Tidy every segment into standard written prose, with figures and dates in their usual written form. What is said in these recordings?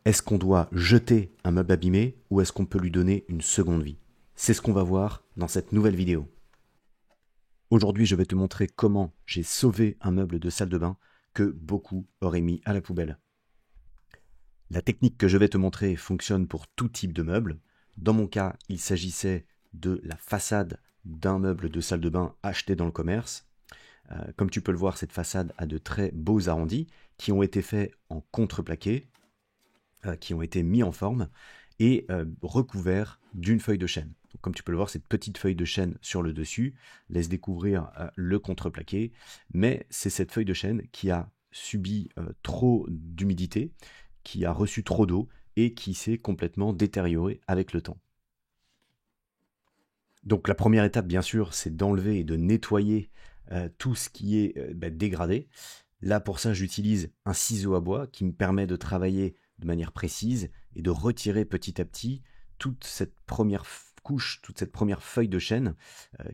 Est-ce qu'on doit jeter un meuble abîmé ou est-ce qu'on peut lui donner une seconde vie? C'est ce qu'on va voir dans cette nouvelle vidéo. Aujourd'hui, je vais te montrer comment j'ai sauvé un meuble de salle de bain que beaucoup auraient mis à la poubelle. La technique que je vais te montrer fonctionne pour tout type de meuble. Dans mon cas, il s'agissait de la façade d'un meuble de salle de bain acheté dans le commerce. Comme tu peux le voir, cette façade a de très beaux arrondis qui ont été faits en contreplaqué, qui ont été mis en forme et recouverts d'une feuille de chêne. Donc, comme tu peux le voir, cette petite feuille de chêne sur le dessus laisse découvrir le contreplaqué, mais c'est cette feuille de chêne qui a subi trop d'humidité, qui a reçu trop d'eau et qui s'est complètement détériorée avec le temps. Donc la première étape, bien sûr, c'est d'enlever et de nettoyer tout ce qui est dégradé. Là, pour ça, j'utilise un ciseau à bois qui me permet de travailler de manière précise et de retirer petit à petit toute cette première couche, toute cette première feuille de chêne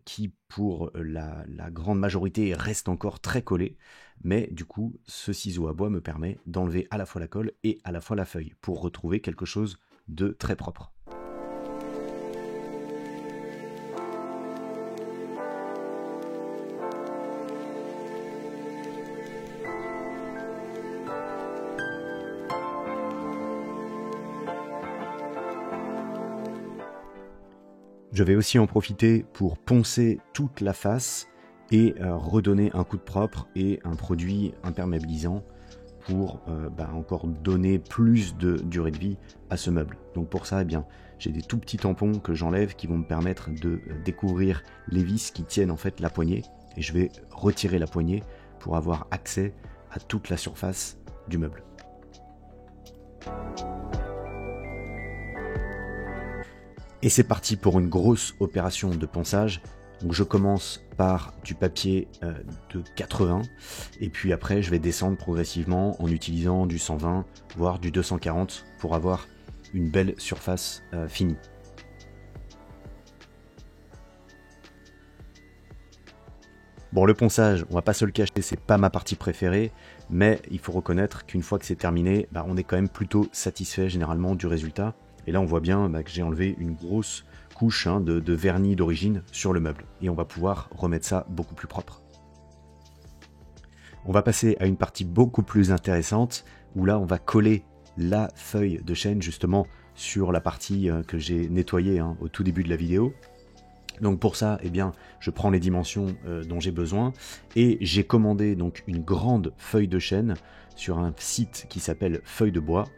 qui, pour la grande majorité, reste encore très collée. Mais du coup, ce ciseau à bois me permet d'enlever à la fois la colle et à la fois la feuille pour retrouver quelque chose de très propre. Je vais aussi en profiter pour poncer toute la face et redonner un coup de propre et un produit imperméabilisant pour encore donner plus de durée de vie à ce meuble. Donc pour ça, j'ai des tout petits tampons que j'enlève qui vont me permettre de découvrir les vis qui tiennent en fait la poignée et je vais retirer la poignée pour avoir accès à toute la surface du meuble. Et c'est parti pour une grosse opération de ponçage. Donc je commence par du papier de 80 et puis après je vais descendre progressivement en utilisant du 120 voire du 240 pour avoir une belle surface finie. Bon, le ponçage, on va pas se le cacher, c'est pas ma partie préférée, mais il faut reconnaître qu'une fois que c'est terminé, on est quand même plutôt satisfait généralement du résultat. Et là, on voit bien que j'ai enlevé une grosse couche de vernis d'origine sur le meuble. Et on va pouvoir remettre ça beaucoup plus propre. On va passer à une partie beaucoup plus intéressante, où là, on va coller la feuille de chêne justement sur la partie que j'ai nettoyée au tout début de la vidéo. Donc pour ça, je prends les dimensions dont j'ai besoin et j'ai commandé donc une grande feuille de chêne sur un site qui s'appelle Feuille de Bois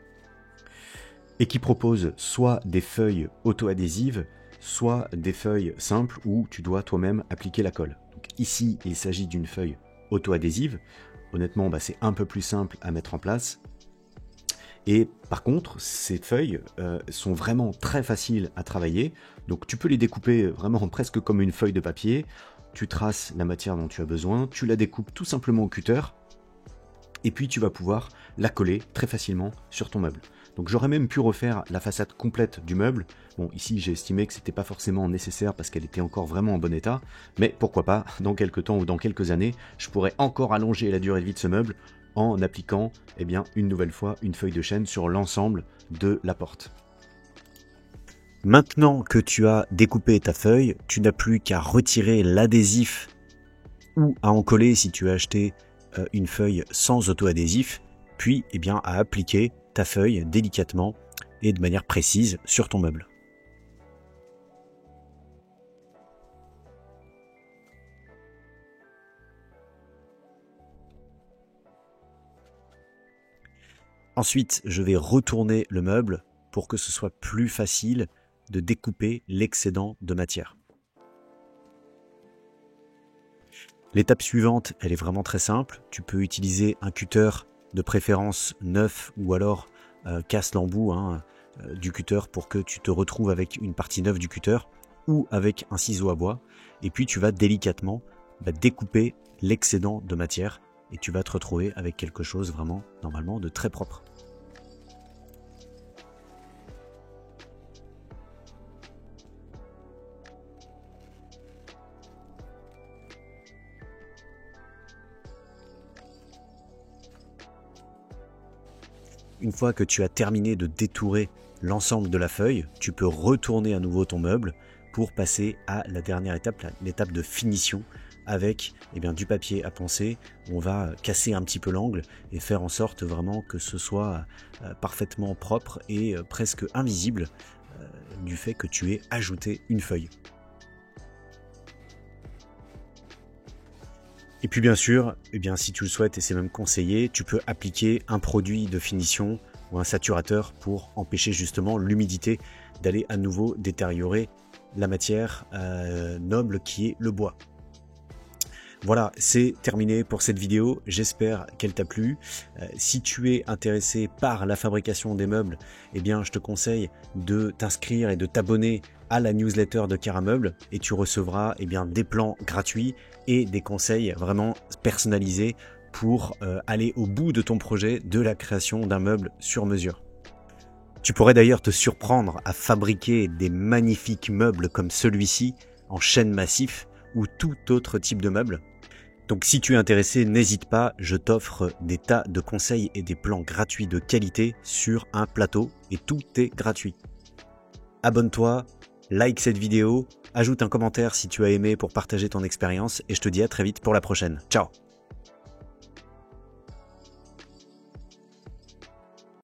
et qui propose soit des feuilles auto-adhésives, soit des feuilles simples où tu dois toi-même appliquer la colle. Donc ici, il s'agit d'une feuille auto-adhésive. Honnêtement, c'est un peu plus simple à mettre en place. Et par contre, ces feuilles sont vraiment très faciles à travailler. Donc tu peux les découper vraiment presque comme une feuille de papier. Tu traces la matière dont tu as besoin, tu la découpes tout simplement au cutter. Et puis tu vas pouvoir la coller très facilement sur ton meuble. Donc j'aurais même pu refaire la façade complète du meuble. Bon, ici j'ai estimé que c'était pas forcément nécessaire parce qu'elle était encore vraiment en bon état. Mais pourquoi pas, dans quelques temps ou dans quelques années, je pourrais encore allonger la durée de vie de ce meuble en appliquant une nouvelle fois une feuille de chêne sur l'ensemble de la porte. Maintenant que tu as découpé ta feuille, tu n'as plus qu'à retirer l'adhésif ou à en coller si tu as acheté une feuille sans auto-adhésif, puis à appliquer ta feuille délicatement et de manière précise sur ton meuble. Ensuite, je vais retourner le meuble pour que ce soit plus facile de découper l'excédent de matière. L'étape suivante, elle est vraiment très simple. Tu peux utiliser un cutter de préférence neuf ou alors casse l'embout du cutter pour que tu te retrouves avec une partie neuve du cutter ou avec un ciseau à bois. Et puis tu vas délicatement découper l'excédent de matière et tu vas te retrouver avec quelque chose vraiment normalement de très propre. une fois que tu as terminé de détourer l'ensemble de la feuille, tu peux retourner à nouveau ton meuble pour passer à la dernière étape, l'étape de finition avec du papier à poncer. On va casser un petit peu l'angle et faire en sorte vraiment que ce soit parfaitement propre et presque invisible du fait que tu aies ajouté une feuille. Et puis bien sûr, si tu le souhaites et c'est même conseillé, tu peux appliquer un produit de finition ou un saturateur pour empêcher justement l'humidité d'aller à nouveau détériorer la matière noble qui est le bois. Voilà, c'est terminé pour cette vidéo, j'espère qu'elle t'a plu. Si tu es intéressé par la fabrication des meubles, je te conseille de t'inscrire et de t'abonner à la newsletter de Carameuble et tu recevras des plans gratuits et des conseils vraiment personnalisés pour aller au bout de ton projet de la création d'un meuble sur mesure. Tu pourrais d'ailleurs te surprendre à fabriquer des magnifiques meubles comme celui-ci en chêne massif ou tout autre type de meuble. Donc si tu es intéressé, n'hésite pas, je t'offre des tas de conseils et des plans gratuits de qualité sur un plateau et tout est gratuit. Abonne-toi, like cette vidéo, ajoute un commentaire si tu as aimé pour partager ton expérience et je te dis à très vite pour la prochaine. Ciao!